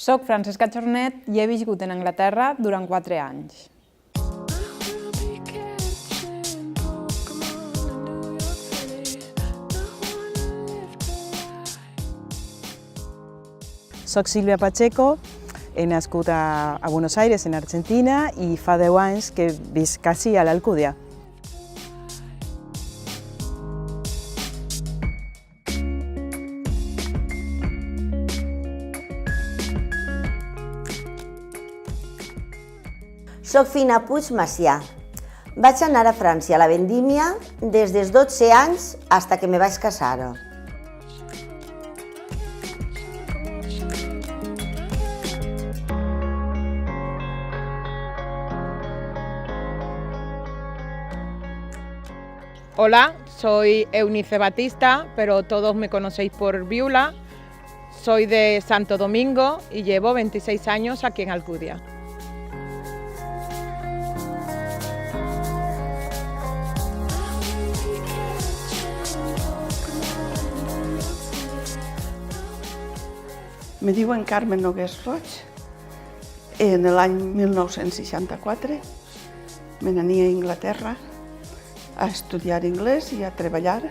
Soc Francesca Chornet i he viscut en Anglaterra durant 4 anys. Soc Sílvia Pacheco, he nascut a Buenos Aires, en Argentina, i fa 10 anys que visc ací a l'Alcúdia. Soc Fina Puig Macià. Vaig anar a França a la vendímia des dels 12 anys fins que me vaig casar. Hola, soy Eunice Batista, pero todos me conocéis por Viula. Soy de Santo Domingo y llevo 26 años aquí en Alcúdia. Me diuen Carmen Nogués Roig. En l'any 1964 me n'ania a Inglaterra a estudiar anglès i a treballar.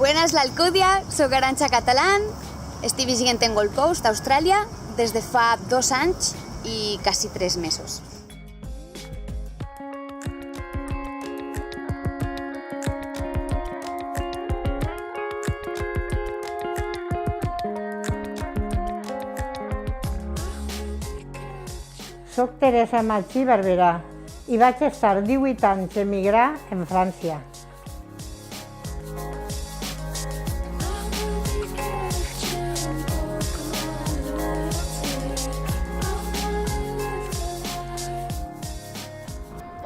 Buenas, l'Alcúdia, soc Arantxa Catalán, estic vivint en Gold Coast, Austràlia, des de fa 2 anys i quasi 3 mesos. Soc Teresa Magí Barberà i vaig estar 18 anys a emigrar en França.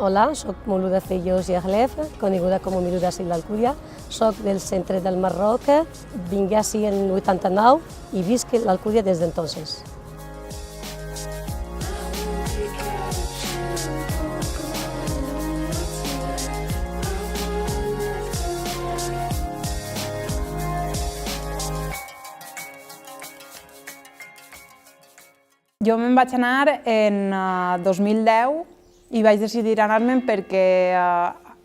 Hola, soc Moulouda Feijós i Aglef, coneguda com a Miluda de l'Alcúdia. Soc del centre del Marroc, vinc ací en 89 i visc a l'Alcúdia des d'entonces. Jo me'n vaig anar en 2010 i vaig decidir anar-me'n perquè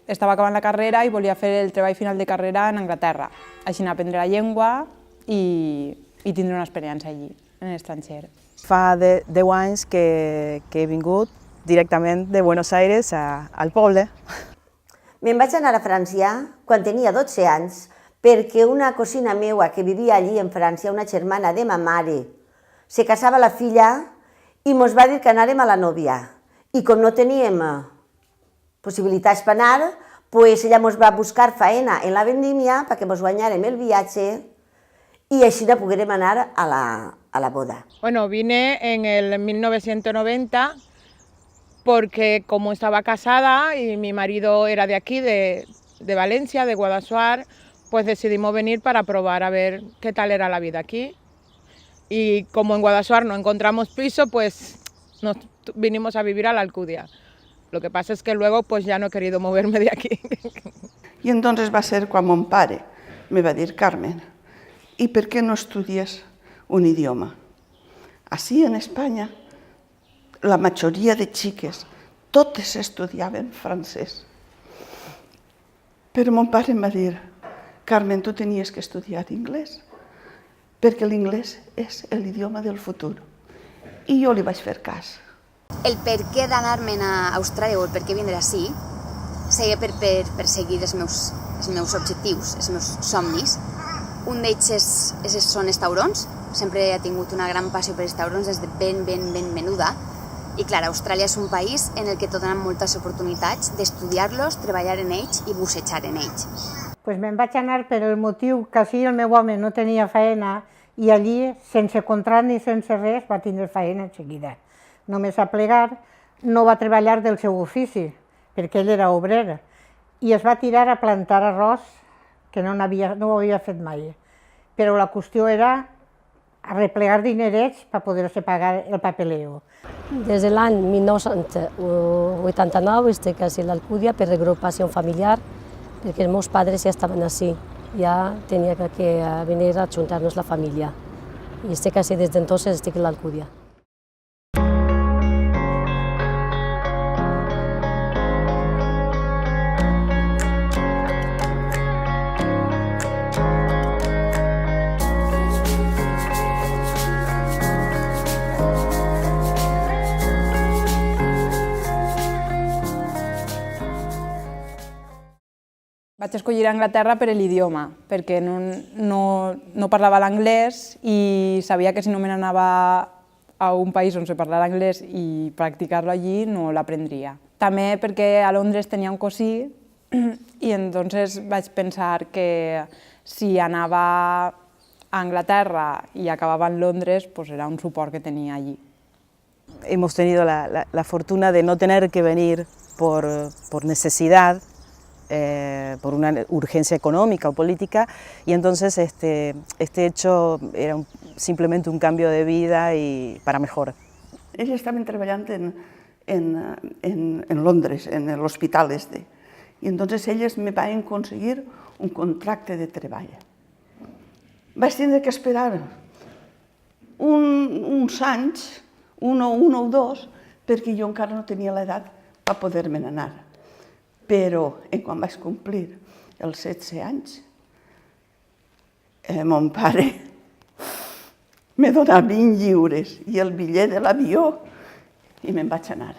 estava acabant la carrera i volia fer el treball final de carrera en Anglaterra. Així aprendre la llengua i tindre una experiència allí, en l'estranger. Fa 10 anys que he vingut directament de Buenos Aires al poble. Me'n vaig anar a França quan tenia 12 anys perquè una cosina meua que vivia allí en França, una germana de ma mare, se casava la filla i mos va dir que anàrem a la nòvia. I com no teníem possibilitats per anar, ella mos va buscar faena en la vendímia perquè mos guanyàrem el viatge i així poguérem anar a la boda. Bueno, vine en el 1990 porque como estaba casada y mi marido era de aquí, de Valencia, de Guadassuar, pues decidimos venir para probar a ver qué tal era la vida aquí. Y como en Guadassuar no encontramos piso, pues nos vinimos a vivir a la Alcúdia. Lo que pasa es que luego pues ya no he querido moverme de aquí. I entonces va ser quan mon pare me va dir, Carmen, ¿y per què no estudies un idioma? Así en Espanya, la majoria de xiques, totes estudiaven francès. Però mon pare em va dir, Carmen, tu tenies que estudiar anglès, perquè l'inglès és l'idioma del futur. I jo li vaig fer cas. El per què d'anar-me'n a Austràlia o el per què vindre ací seria per perseguir els meus objectius, els meus somnis. Un d'ells són els taurons. Sempre he tingut una gran passió per els taurons des de ben menuda. I clar, Austràlia és un país en el que et donen moltes oportunitats d'estudiar-los, treballar en ells i bussejar en ells. Me'n vaig anar per el motiu que així el meu home no tenia feina i allí, sense contrat ni sense res, va tindre feina en seguida. Només a plegar, no va treballar del seu ofici, perquè ell era obrer, i es va tirar a plantar arròs, que no ho havia fet mai. Però la qüestió era arreplegar dinerets per poder-se pagar el papeleo. Des de l'any 1989 estic a l'Alcúdia per agrupació familiar, perquè els meus pares ja estaven així, ja tenia que venir a ajuntar-nos la família. I estic així des d'entonces, estic a l'Alcúdia. Vaig escollir Anglaterra per l'idioma, perquè no parlava l'anglès i sabia que si no me n'anava a un país on se parlara anglès i practicar-lo allí no l'aprendria. També perquè a Londres tenia un cosí i entonces vaig pensar que si anava a Anglaterra y acababa en Londres, pues era un suport que tenía allí. Hemos tenido la fortuna de no tener que venir por necesidad, por una urgencia económica o política, y entonces este hecho era simplemente un cambio de vida y para mejor. Ells estaven treballant en Londres, en l'hospital este, i entonces elles me van aconseguir un contracte de treball. Vaig tindre que esperar uns anys, un o dos, perquè jo encara no tenia l'edat per poder-me'n anar. Però quan vaig complir els 16 anys, mon pare me donava 20 lliures i el bitllet de l'avió i me'n vaig anar.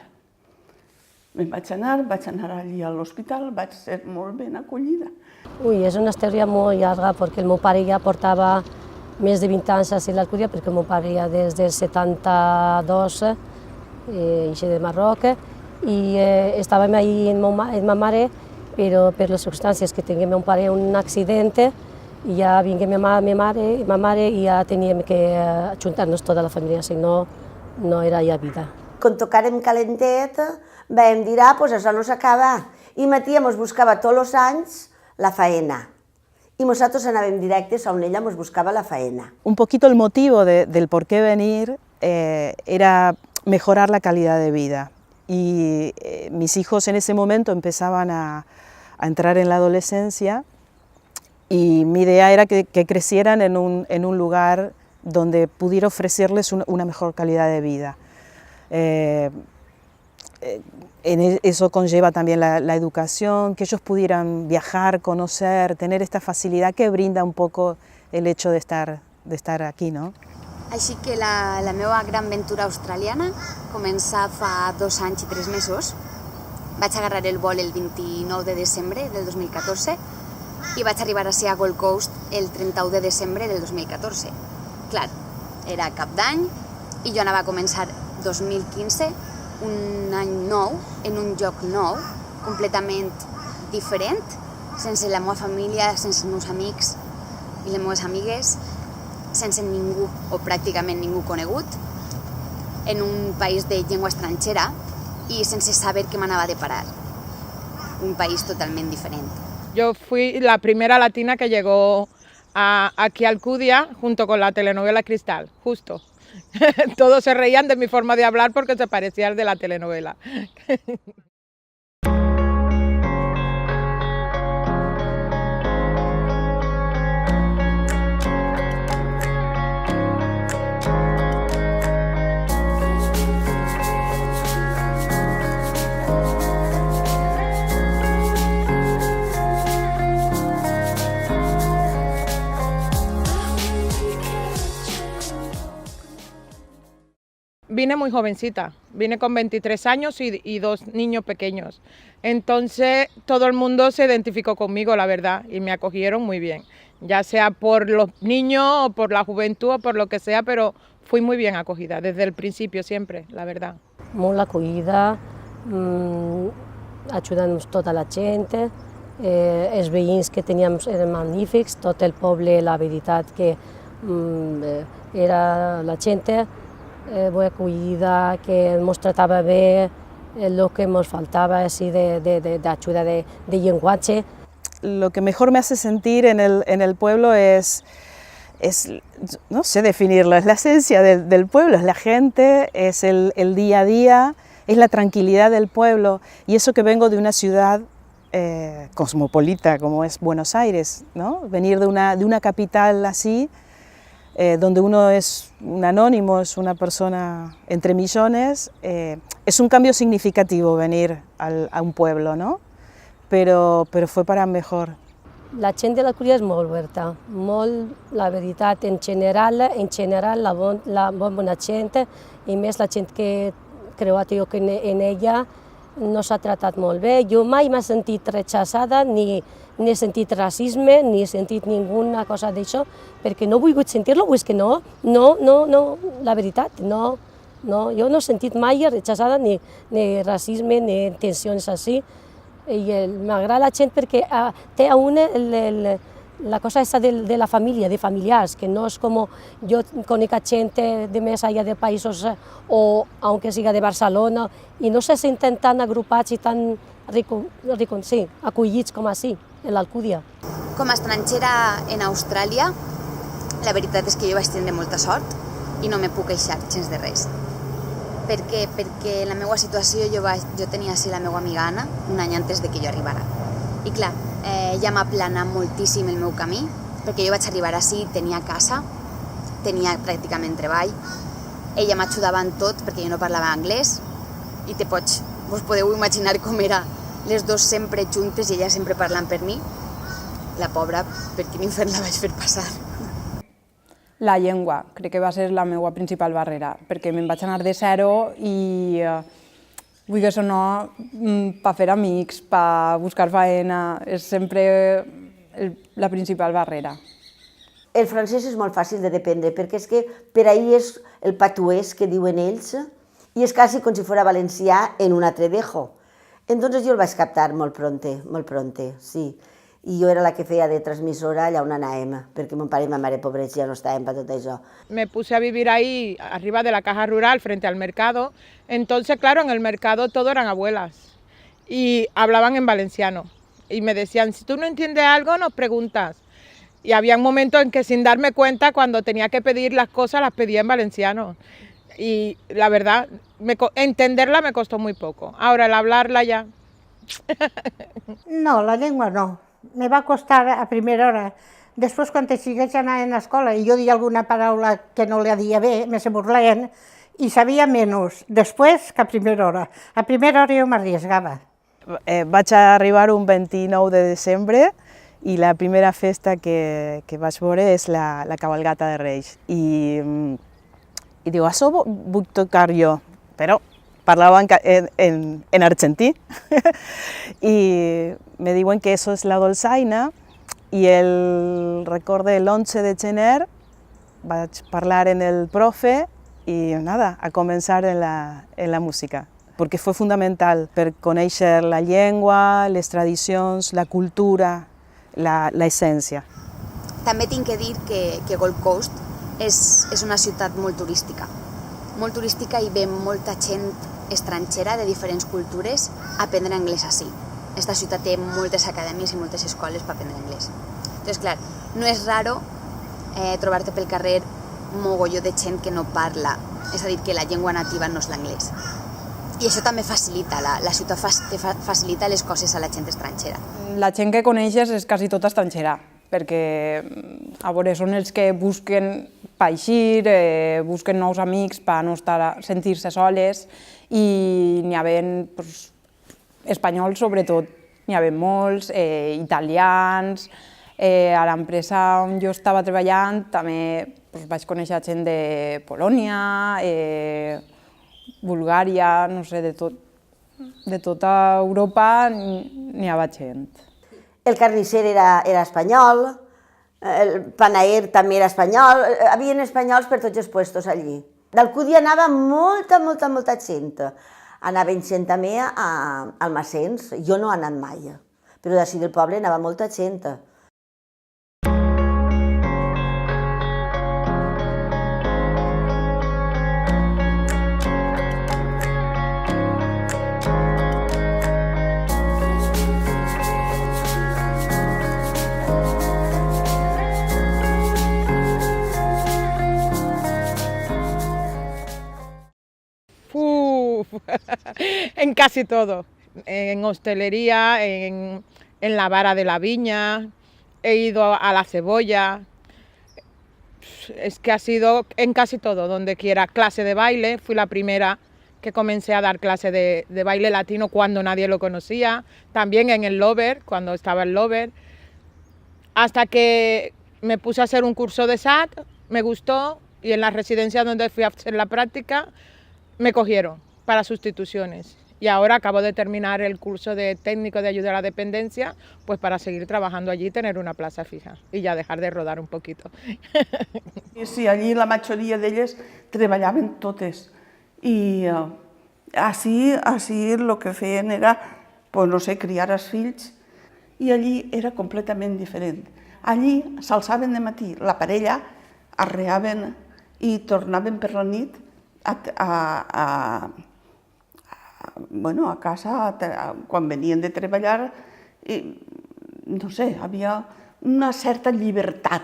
Vaig anar allí a l'hospital, vaig ser molt ben acollida. Ui, és una història molt llarga perquè el meu pare ja portava més de 20 anys a l'Alcúdia, perquè el meu pare ja des del 72 eixe de Marroc, i estàvem allí amb ma mare, però per les circumstàncies que tenia meu pare un accident, i ja vingué ma mare i ja teníem que ajuntar-nos tota la família, si no, no era ja vida. Quan tocàrem calentet, vam dir, pues això no s'acaba. I ma tia mos buscava tots els anys la faena. Y nosotros anàvem directes a on ella nos buscaba la faena. Un poquito el motivo del por qué venir era mejorar la calidad de vida. Y mis hijos en ese momento empezaban a entrar en la adolescencia y mi idea era que crecieran en un lugar donde pudiera ofrecerles una mejor calidad de vida. Eso conlleva también la educación, que ellos pudieran viajar, conocer, tener esta facilidad que brinda un poco el hecho de estar aquí, ¿no? Així que la meva gran aventura australiana comença fa 2 anys i 3 mesos. Vaig agarrar el vol el 29 de desembre del 2014 i vaig arribar a ser a Gold Coast el 31 de desembre del 2014. Clar, era cap d'any i jo anava a començar 2015, un any nou, en un lloc nou, completament diferent, sense la meva família, sense els meus amics i les meves amigues, sense ningú o pràcticament ningú conegut, en un país de llengua estrangera y sense saber qué me anava a deparar. Un país totalmente diferente. Yo fui la primera latina que llegó aquí a Alcúdia junto con la telenovela Cristal, justo. Todos se reían de mi forma de hablar porque se parecía al de la telenovela. Vine muy jovencita, vine con 23 años y 2 niños pequeños. Entonces todo el mundo se identificó conmigo, la verdad, y me acogieron muy bien. Ya sea por los niños o por la juventud o por lo que sea, pero fui muy bien acogida desde el principio siempre, la verdad. Molt acollida, ajudant tota la gent, els veïns que teníem eren magnífics, tot el poble, la veritat que era la gent muy acollida, que ens tratava bé, el que ens faltava així d'ajuda de llenguatge. Lo que mejor me hace sentir en el pueblo es es, no sé definirlo, es la esencia del pueblo, es la gente, es el día a día, es la tranquilidad del pueblo, y eso que vengo de una ciudad cosmopolita como es Buenos Aires, ¿no? Venir de una capital así, donde uno es un anónimo, es una persona entre millones, es un cambio significativo venir a un pueblo, ¿no? Pero fue para mejor. La gent de l'Alcúdia és molt oberta, molt, la veritat, en general la bona gent, i més la gent que creu jo que en ella no s'ha tratat molt bé. Jo mai m'he sentit rechaçada, ni he sentit racisme, ni he sentit ninguna cosa d'això, perquè no he volgut sentir-lo, o és que no, la veritat, no, jo no he sentit mai rechaçada, ni racisme, ni intencions així. I m'agrada la gent perquè té a una la cosa esa de la família, de familiars, que no és com jo conec gent de més allà de països, o aunque siga de Barcelona, i no se senten tan agrupats i tan acollits com així, en l'Alcúdia. Com a estrangera en Austràlia, la veritat és que jo vaig tindre molta sort i no me puc queixar gens de res. Perquè la meva situació jo tenia així la meva amiga Anna un any antes de que jo arribara. I clar, ja m'ha aplanat moltíssim el meu camí, perquè jo vaig arribar així, tenia casa, tenia pràcticament treball, ella m'ajudava en tot perquè jo no parlava anglès, i vos podeu imaginar com era les dos sempre juntes i ella sempre parlant per mi. La pobra, per quin infern la vaig fer passar. La llengua, crec que va ser la meva principal barrera, perquè me'n vaig anar de zero i vull que no, per fer amics, per buscar feina, és sempre la principal barrera. El francès és molt fàcil de dependre, perquè és que per ahí és el patuès que diuen ells, i és quasi com si fos valencià en un altre dejo. Entonces jo el vaig captar molt pronte, sí. I jo era la que feia de transmissora allà on anàvem, perquè mon pare i ma mare, pobrets, ja no estaven per tot això. Me puse a vivir ahí, arriba de la caja rural, frente al mercado. Entonces, claro, en el mercado todo eran abuelas y hablaban en valenciano. Y me decían, si tú no entiendes algo, nos preguntas. Y había un momento en que sin darme cuenta, cuando tenía que pedir las cosas, las pedía en valenciano. Y la verdad, entenderla me costó muy poco. Ahora, el hablarla ya... No, la llengua no. Me va costar a primera hora. Després, quan segueix anant a l'escola i jo deia alguna paraula que no li dia bé, me se burlaven i sabia menys després que a primera hora. A primera hora jo m'arriesgava. Vaig arribar un 29 de desembre i la primera festa que vaig veure és la cabalgata de Reis. I diu, això vull tocar jo, però parlava en argentí y me diuen que eso es la dolçaina y el recorde el 11 de gener vaig parlar en el profe y nada, a començar en la música, perquè fue fundamental per conèixer la llengua, les tradicions, la cultura, l'essència. També tinc que dir que Gold Coast és una ciutat molt turística i ve molta gent estrangera de diferents cultures a aprendre anglès així. Esta ciutat té moltes acadèmies i moltes escoles per aprendre anglès. Entonces, clar, no és raro trobar-te pel carrer mogolló de gent que no parla, és a dir, que la llengua nativa no és l'anglès. I això també facilita, la ciutat facilita les coses a la gent estrangera. La gent que coneixes és quasi tota estrangera, perquè a veure, són els que busquen per eixir, busquen nous amics per no sentir-se soles, i n'hi havia espanyols sobretot, n'hi havia molts, italians. A l'empresa on jo estava treballant també vaig conèixer gent de Polònia, Bulgària, no sé, de tota Europa n'hi havia gent. El carnisser era espanyol, el panaer també era espanyol, hi havia espanyols per tots els puestos allí. D'Alcúdia anava molta gent. Anaven gent també a Almacens, jo no he anat mai, però d'ací del poble anava molta gent. en casi todo, en hostelería, en la vara de la viña, he ido a la cebolla, es que ha sido en casi todo, donde quiera. Clase de baile, fui la primera que comencé a dar clase de baile latino cuando nadie lo conocía, también en el Lover, cuando estaba el Lover, hasta que me puse a hacer un curso de SAT, me gustó, y en la residencia donde fui a hacer la práctica me cogieron para sustituciones. Y ahora acabo de terminar el curso de técnico de ayuda a la dependencia, pues para seguir trabajando allí y tener una plaça fija y ja dejar de rodar un poquito. Sí, allí la majoria d'elles treballaven totes i així el que feien era, pues no sé, criar els fills, i allí era completament diferent. Allí s'alçaven de matí, la parella arreaven i tornaven per la nit a casa quan venien de treballar, no sé, había una cierta libertad.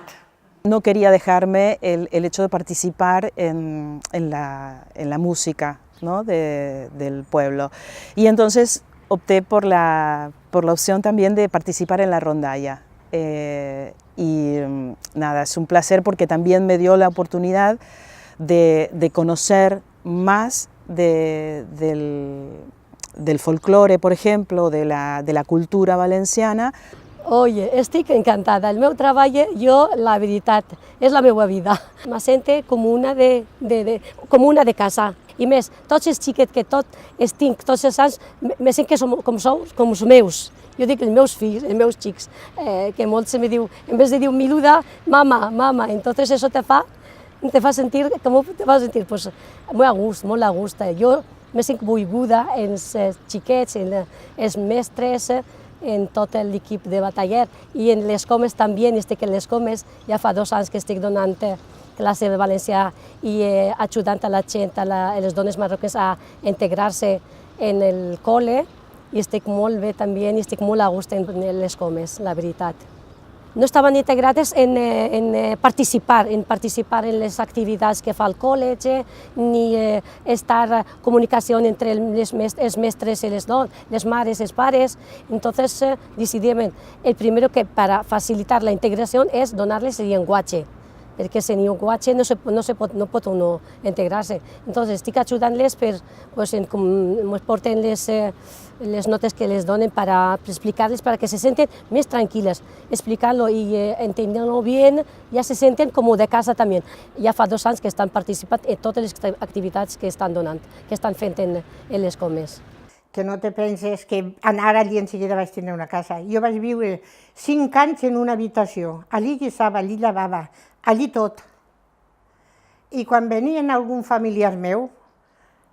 No quería dejarme el hecho de participar en la música, ¿no?, del pueblo. Y entonces opté por la opción también de participar en la rondalla. Y nada, es un placer porque también me dio la oportunidad de conocer más del folclore, por ejemplo, de la cultura valenciana. Oye, estic encantada. El meu treball, jo, la veritat, és la meva vida. Me sento com una de casa. I més, tots els xiquets que tinc, tots els anys, me sent que som com els meus. Jo dic els meus fills, els meus xics, que molts me diu, en vez de dir Miluda, mama, mama. Entonces eso te fa sentir, com te fa sentir? Pues molt a gust. Jo me sent volguda en els xiquets, en els mestres, en tot l'equip de bataller i en les comes també, estic en les comes, ja fa 2 anys que estic donant classe de valencià i ajudant a la gent, a les dones marroquines a integrar-se en el col·le i estic molt bé també i estic molt a gust en les comes, la veritat. No estaven integrades en participar en les activitats que fa el col·legi, ni estar comunicació entre els mestres i les mares, els pares. Entonces decidimos, el primero que para facilitar la integración es donar-les el llenguatge, perquè sense llenguatge no pot uno integrar-se. Entonces estic ajudant-les per, ens porten les notes que les donen per explicar-les, para que se senten més tranquil·les, explicant-lo i entenent-lo bé, ja se senten com de casa també. Ja fa 2 anys que estan participant en totes les activitats que estan donant, que estan fent en les comes. Que no te penses que anar allí en seguida vaig tenir una casa. Jo vaig viure 5 anys en una habitació, allí guisava, allí lavava, allí tot. I quan venien algun familiar meu,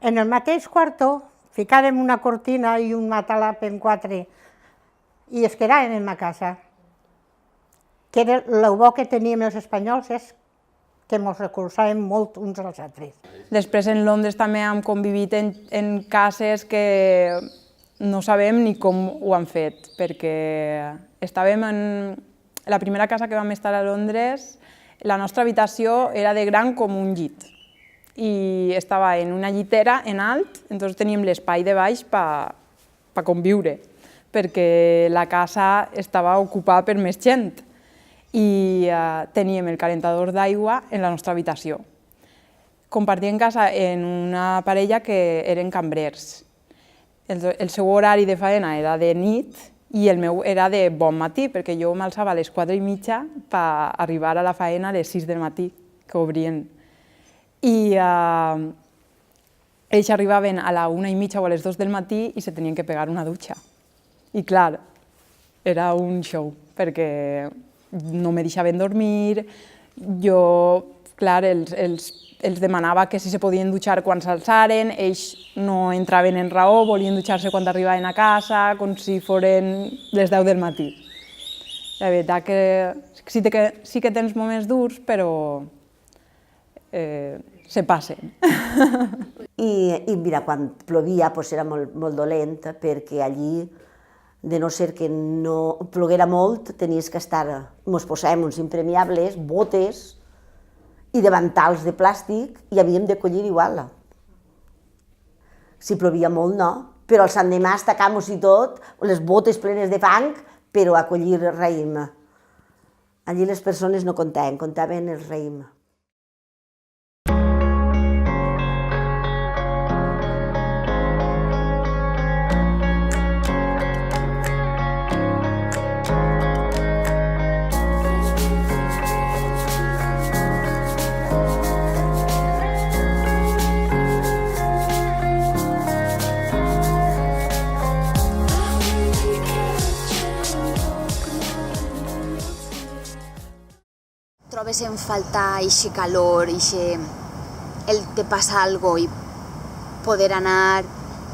en el mateix quartó, ficàvem una cortina i un matalà en 4 i es quedaven en ma casa. Que era el bo que teníem els espanyols és que ens recolzàvem molt uns als altres. Després en Londres també hem convivit en cases que no sabem ni com ho han fet, perquè estàvem en la primera casa que vam estar a Londres, la nostra habitació era de gran com un llit i estava en una llitera en alt, entonces teníem l'espai de baix per conviure, perquè la casa estava ocupada per més gent i teníem el calentador d'aigua en la nostra habitació. Compartíem casa en una parella que eren cambrers. El seu horari de faena era de nit i el meu era de bon matí, perquè jo m'alçava a les 4:30 per arribar a la faena a les 6 del matí, que obrien. I ells arribaven a la 1:30 o a les 2 del matí i se tenien que pegar una dutxa. I clar, era un show, perquè no me deixaven dormir, jo, clar, els demanava que si se podien dutxar quan s'alçaren, ells no entraven en raó, volien dutxar-se quan arribaven a casa, com si foren les 10 del matí. La veritat que sí que tens moments durs, però se passen. I mira, quan plovia era molt dolent, perquè allí, de no ser que no ploguera molt, tenies que estar, ens posàvem uns impermeables, botes i davantals de plàstic i havíem de collir igual. Si plovia molt, no, però el Sant Demà estacamos i tot, les botes plenes de fang, però a collir raïm. Allí les persones no contaven, contaven el raïm. Trobes en falta eixe calor, el te passa algo i poder anar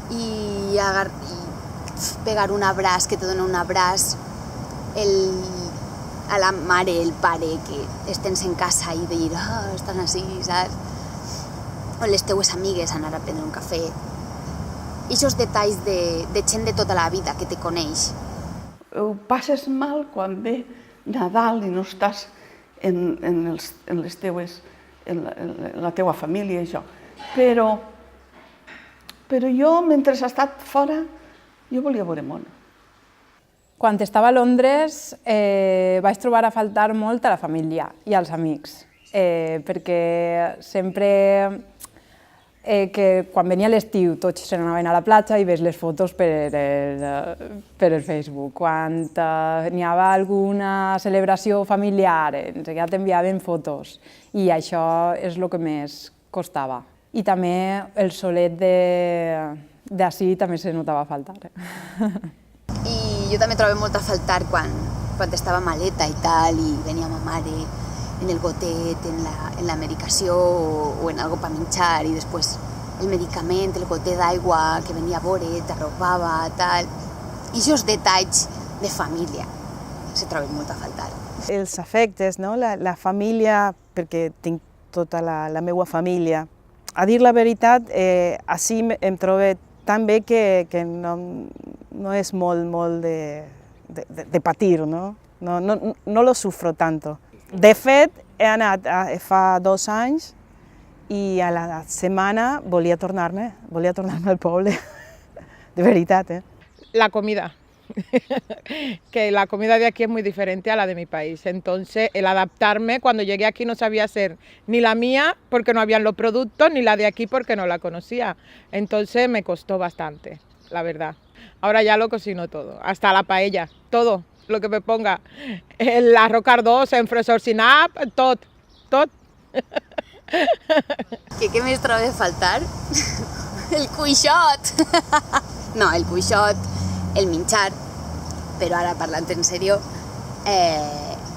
i pegar un abraç, que te dona un abraç, a la mare, el pare, que estens en casa i dir, estan així, saps? O les teues amigues anar a prendre un cafè. Ixos detalls de gent de tota la vida que te coneix. Ho passes mal quan ve Nadal i no estàs en la teua família i això. Però jo, mentre he estat fora, jo volia veure món. Quan estava a Londres vaig trobar a faltar molt a la família i als amics, perquè sempre que quan venia l'estiu tots se n'anaven a la platja i veus les fotos per el Facebook. Quan n'hi havia alguna celebració familiar, enseguida t'enviaven fotos i això és el que més costava. I també el solet d'ací també se notava a faltar. I jo també trobo molt a faltar quan estava maleta i tal, i venia ma mare en el gotet, en la medicació o en algo per menjar, i després el medicament, el gotet d'aigua que venia a veure, t'arropava, tal. I aquests detalls de família se troben molt a faltar. Els afectes, no? La família, perquè tinc tota la meva família. A dir la veritat, així em trobo tan bé que no és molt de patir, no? No lo sufro tanto. De fet, he anat fa 2 anys i a la setmana volia tornar-me al poble, de veritat. La comida, que la comida de aquí es muy diferente a la de mi país, entonces el adaptarme, cuando llegué aquí no sabía hacer ni la mía porque no habían los productos, ni la de aquí porque no la conocía, entonces me costó bastante, la verdad. Ahora ya lo cocino todo, hasta la paella, todo. Lo que me ponga, el arroz cardós, en fresor sin app, tot. Què més trobo de faltar? El cuixot! No, el cuixot, el menjar, però ara parlant en sèrio,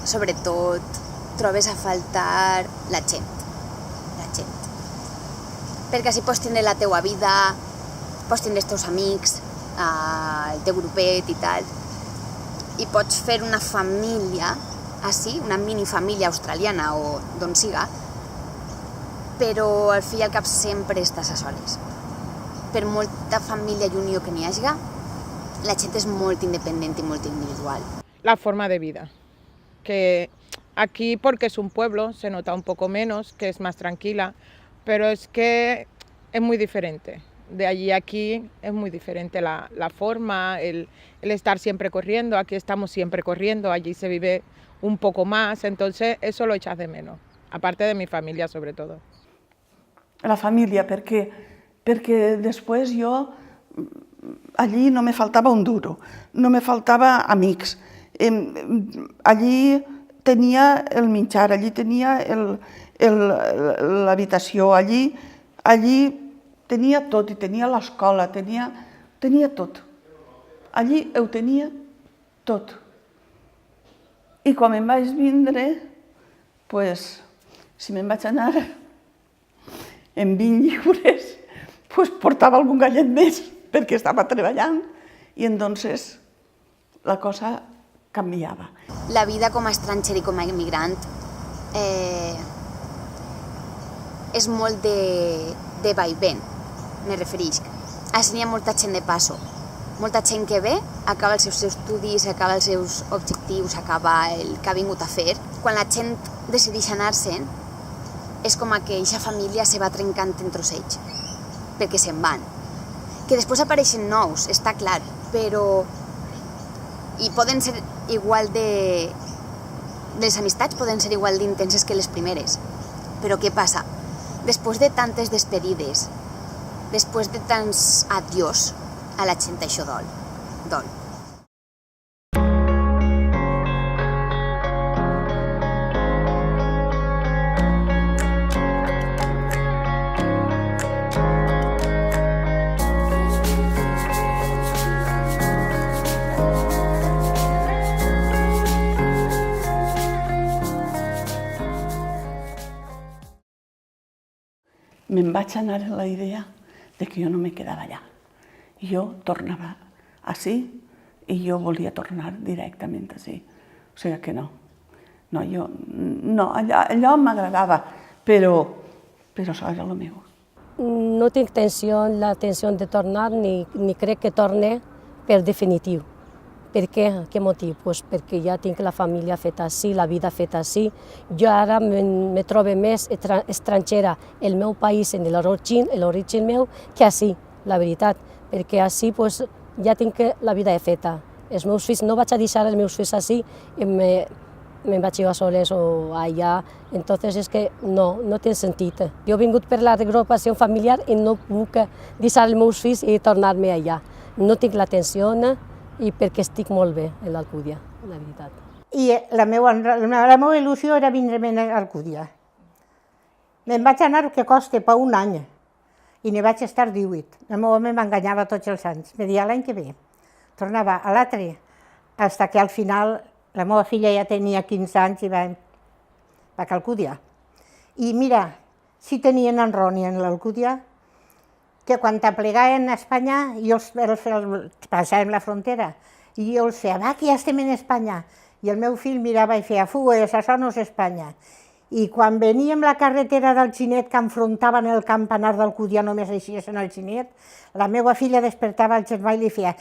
sobretot trobes a faltar la gent. Perquè així pots tindre la teua vida, pots tindre els teus amics, el teu grupet i tal, i pots fer una família, així, una minifamília australiana o d'on siga, però al fi i al cap sempre estàs a soles. Per molta família i unió que n'hi hagi, la gent és molt independent i molt individual. La forma de vida, que aquí porque es un pueblo se nota un poco menos, que es más tranquila, pero es que es muy diferente. De allí a aquí es muy diferente la forma, el estar siempre corriendo, aquí estamos siempre corriendo, allí se vive un poco más, entonces eso lo echas de menos, aparte de mi familia sobre todo. La família, perquè després jo, allí no me faltava un duro, no me faltava amics, allí tenia el menjar, allí tenia l'habitació, allí tenia tot, i tenia l'escola, tenia tot. Allí ho tenia tot. I quan me'n vaig vindre, si me'n vaig anar en 20 lliures, portava algun gallet més, perquè estava treballant, i entonces la cosa canviava. La vida com a estranger i com a immigrant és molt de vaivén, me referisc. Així n'hi ha molta gent de passo, molta gent que ve, acaba els seus estudis, acaba els seus objectius, acaba el que ha vingut a fer. Quan la gent decideix anar-se'n, és com que aquesta família se va trencant en trossets, perquè se'n van. que després apareixen nous, està clar, però... I poden ser igual de... Les amistats poden ser igual d'intenses que les primeres. Però què passa? Després de tantes despedides, després de tants adiós, a la gent això dol. Dol. Me'n vaig anar amb la idea de que jo no me quedava allà. Jo tornava ací i jo volia tornar directament ací. O sigui que no. No, allò m'agradava, però això era el meu. No tinc la intenció de tornar ni crec que torne per definitiu. Per què? Què motiu? Pues perquè ja tinc la família feta ací, la vida feta ací. Jo ara me trobo més estrangera el meu país, en l'origen meu, que ací, la veritat. Perquè ací pues, ja tinc la vida feta. Els meus fills, no vaig a deixar els meus fills ací i me'n vaig a soles o allà. Entonces és que no té sentit. Jo he vingut per la reagrupació familiar i no puc deixar els meus fills i tornar-me allà. No tinc l'atenció i perquè estic molt bé a l'Alcúdia, la veritat. I la meva il·lusió era vindre'm a Alcúdia. Me'n vaig anar, que costa, per un any, i n'hi vaig estar 18. El meu home m'enganyava tots els anys. Me deia l'any que ve. Tornava a l'altre, fins que al final la meva filla ja tenia 15 anys i va a Alcúdia. I mira, si tenien en Roni en l'Alcúdia, que quan t'aplegaven a Espanya, jo passàvem la frontera, i jo els feia, va, que ja estem en Espanya. I el meu fill mirava i feia, fues, això no és Espanya. I quan veníem la carretera del Xinet, que enfrontaven el campanar d'Alcúdia, només eixies en el Xinet, la meva filla despertava el germà i li feia,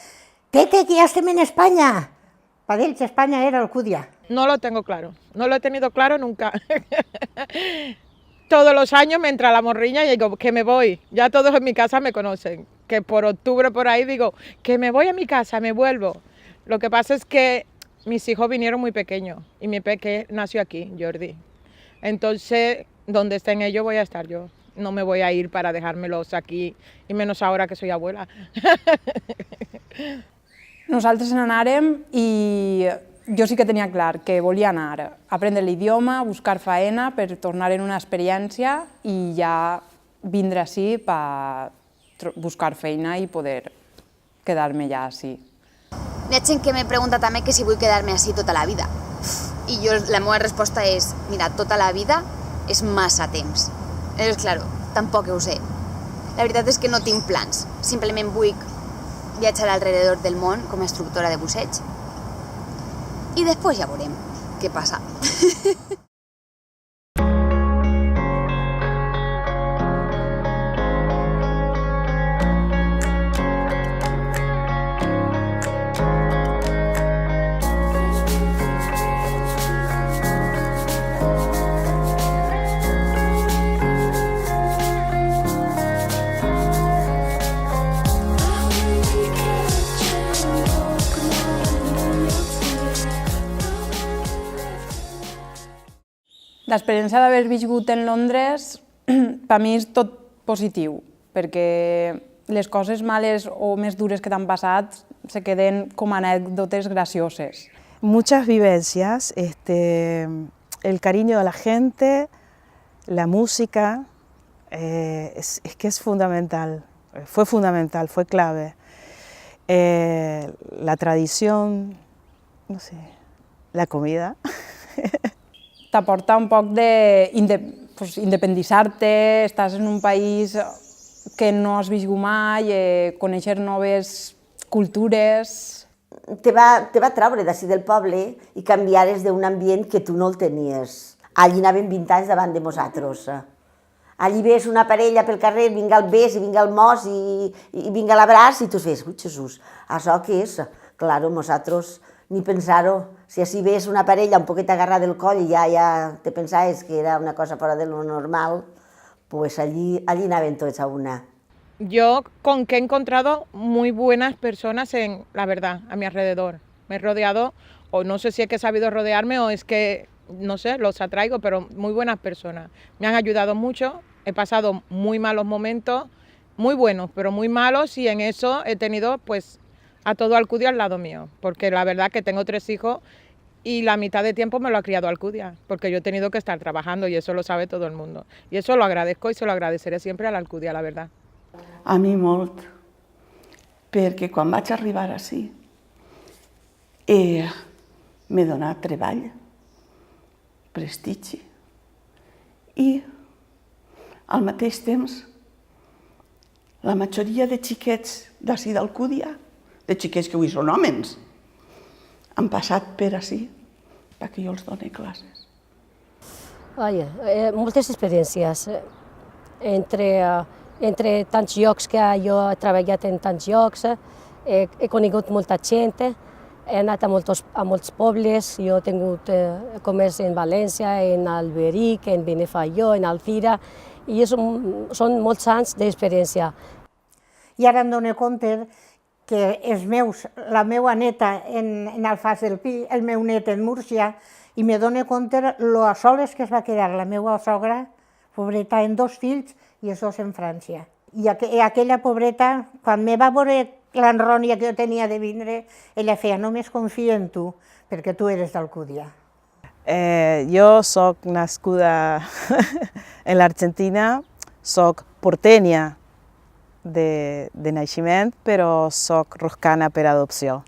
tete, que ja estem en Espanya. Per ells Espanya era Alcúdia. No lo tengo claro, no lo he tenido claro nunca. Todos los años me entra la morriña y digo que me voy. Ya todos en mi casa me conocen. Que por octubre por ahí digo que me voy a mi casa, me vuelvo. Lo que pasa es que mis hijos vinieron muy pequeños y mi peque nació aquí, Jordi. Entonces, donde estén ellos voy a estar yo. No me voy a ir para dejármelos aquí, y menos ahora que soy abuela. Nosaltres n'anàrem i jo sí que tenia clar que volia anar a aprendre l'idioma, a buscar faena per tornar en una experiència i ja vindre ací per buscar feina i poder quedar-me ja ací. Hi ha gent que me pregunta també que si vull quedar-me ací tota la vida. I jo, la meva resposta és, mira, tota la vida és massa temps. És claro, tampoc ho sé. La veritat és que no tinc plans, simplement vull viatjar alrededor del món com a instructora de busseig. I després ja veurem què passa. L'experiència d'haver viscut en Londres, per mi és tot positiu, perquè les coses males o més dures que t'han passat se queden com anècdotes gracioses. Muchas vivencias, el cariño de la gente, la música, es que es fundamental, fue clave. La tradición, no sé, la comida. T'aporta un poc d'independitzar-te, estàs en un país que no has viscut mai, conèixer noves cultures. Te va treure d'ací del poble i canviares d'un ambient que tu no el tenies. Allí anaven 20 anys davant de nosaltres. Allí ves una parella pel carrer, vinga el bes, i vinga el mos, i vinga l'abraç, i tu fes, ui, Jesús, això què és? Claro, nosaltres, ni pensar-ho. Si així ves una parella un poquet agarrada del coll i ja te pensaves que era una cosa fora de lo normal, pues allí anaven tots a una. Yo con que he encontrado muy buenas personas la verdad, a mi alrededor. Me he rodeado, o no sé si es que he sabido rodearme o es que, no sé, los atraigo, pero muy buenas personas. Me han ayudado mucho, he pasado muy malos momentos, muy buenos, pero muy malos, y en eso he tenido pues a todo Alcudia al lado mío, porque la verdad que tengo 3 hijos y la mitad de tiempo me lo ha criado Alcudia, porque yo he tenido que estar trabajando y eso lo sabe todo el mundo. Y eso lo agradezco y se lo agradeceré siempre a la Alcudia, la verdad. A mi molt, perquè quan vaig arribar ací m'he donat treball, prestigi i al mateix temps la majoria de xiquets d'ací d'Alcúdia, de xiquets que avui són homes, han passat per ací perquè jo els doni classes. Moltes experiències. Entre tants llocs que jo he treballat en tants llocs, he conegut molta gent, he anat a molts pobles, jo he tingut comerç en València, en Alberic, en Benifaió, en Alzira, i són molts anys d'experiència. I ara em dono compte que la meva neta en Alfàs del Pi, el meu net en Múrcia, i me dono compte lo a soles que es va quedar la meva sogra, pobreta, en 2 fills, i els 2 en França. I aquella pobreta, quan me va veure l'enrònia que jo tenia de vindre, ella feia, només confio en tu, perquè tu eres d'Alcúdia. Jo soc nascuda en l'Argentina, soc porteña de naixement, però soc roscana per adopció.